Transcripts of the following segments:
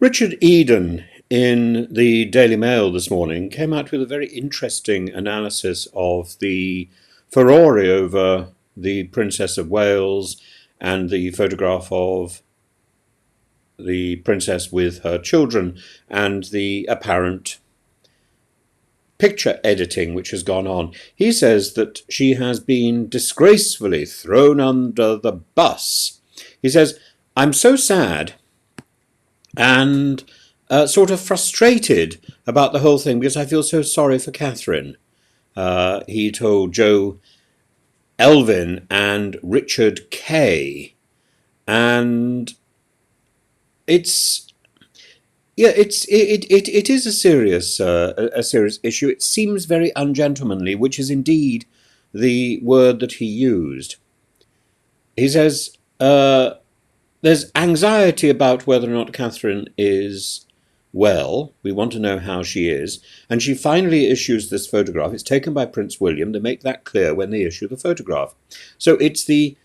Richard Eden in the Daily Mail this morning came out with a very interesting analysis of the furore over the Princess of Wales and the photograph of the princess with her children and the apparent picture editing which has gone on. He says that she has been disgracefully thrown under the bus. He says, "I'm so sad and sort of frustrated about the whole thing because I feel so sorry for Catherine." He told Joe Elvin and Richard Kay, and it's it is a serious issue. It seems very ungentlemanly, which is indeed the word that he used. He says there's anxiety about whether or not Catherine is well. We want to know how she is. And she finally issues this photograph. It's taken by Prince William. They make that clear when they issue the photograph. So it's the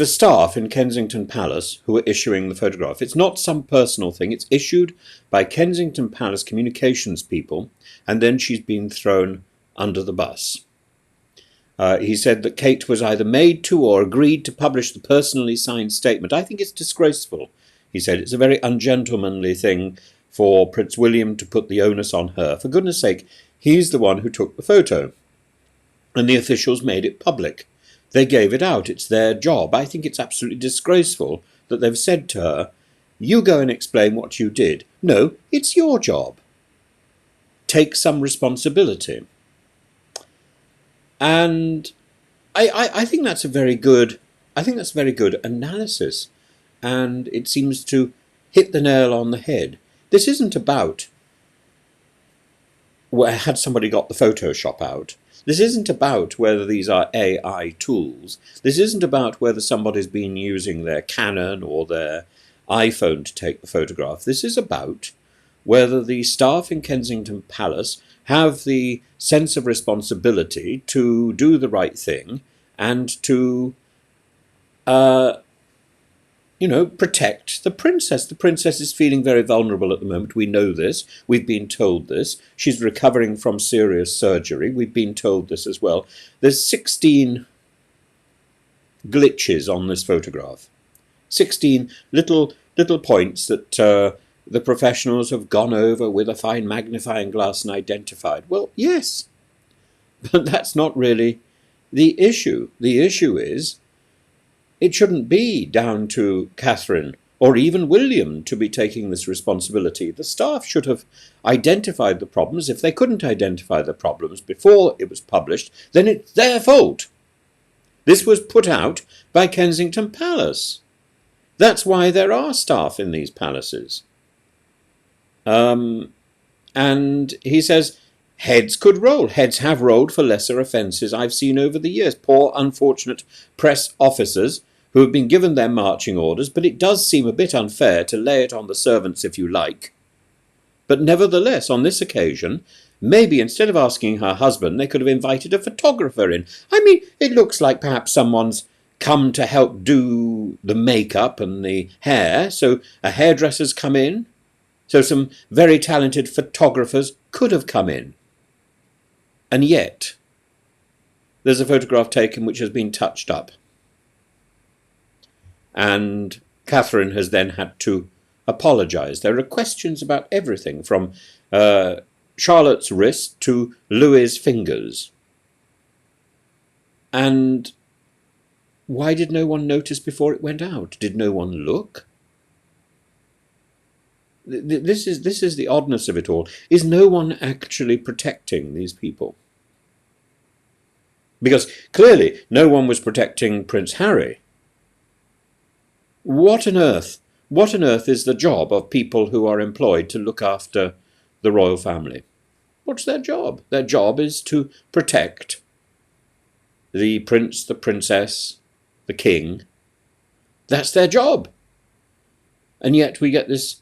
staff in Kensington Palace who are issuing the photograph. It's not some personal thing. It's issued by Kensington Palace communications people, and then she's been thrown under the bus. He said that Kate was either made to or agreed to publish the personally signed statement. I think it's disgraceful. He said it's a very ungentlemanly thing for Prince William to put the onus on her. For goodness sake, he's the one who took the photo, and the officials made it public. They gave it out. It's their job. I think it's absolutely disgraceful that they've said to her, "You go and explain what you did." No, it's your job. Take some responsibility. And I think that's a very good analysis, and it seems to hit the nail on the head. This isn't about had somebody got the Photoshop out. This isn't about whether these are AI tools. This isn't about whether somebody's been using their Canon or their iPhone to take the photograph. This is about whether the staff in Kensington Palace have the sense of responsibility to do the right thing and to, protect the princess. The princess is feeling very vulnerable at the moment. We know this. We've been told this. She's recovering from serious surgery. We've been told this as well. There's 16 glitches on this photograph. 16 little points that the professionals have gone over with a fine magnifying glass and identified. Well, yes, but that's not really the issue. The issue is it shouldn't be down to Catherine or even William to be taking this responsibility. The staff should have identified the problems. If they couldn't identify the problems before it was published, then it's their fault. This was put out by Kensington Palace. That's why there are staff in these palaces. And he says, heads could roll. Heads have rolled for lesser offences I've seen over the years. Poor, unfortunate press officers who have been given their marching orders, but it does seem a bit unfair to lay it on the servants if you like. But nevertheless, on this occasion, maybe instead of asking her husband, they could have invited a photographer in. I mean, it looks like perhaps someone's come to help do the makeup and the hair, so a hairdresser's come in. So some very talented photographers could have come in. And yet, there's a photograph taken which has been touched up. And Catherine has then had to apologise. There are questions about everything from Charlotte's wrist to Louis's fingers. And why did no one notice before it went out? Did no one look? This is the oddness of it all. Is no one actually protecting these people? Because clearly no one was protecting Prince Harry. What on earth is the job of people who are employed to look after the royal family? What's their job? Their job is to protect the prince, the princess, the king. That's their job. And yet we get this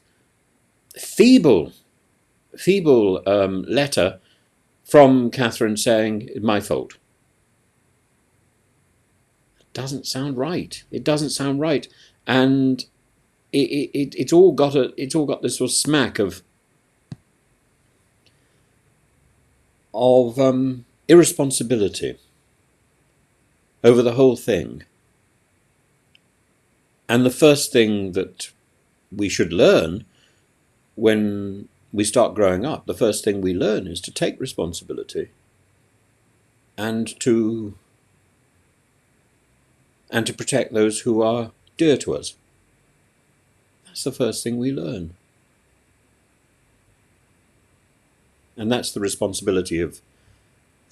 feeble letter from Catherine saying, "It's my fault." It doesn't sound right. It doesn't sound right. And it's all got this sort of smack of irresponsibility over the whole thing. And the first thing that we should learn when we start growing up, the first thing we learn is to take responsibility and to protect those who are dear to us. That's the first thing we learn. And that's the responsibility of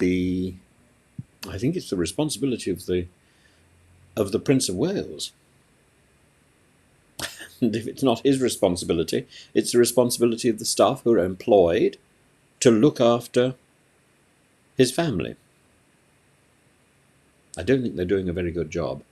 I think it's the responsibility of the Prince of Wales. And if it's not his responsibility, it's the responsibility of the staff who are employed to look after his family. I don't think they're doing a very good job.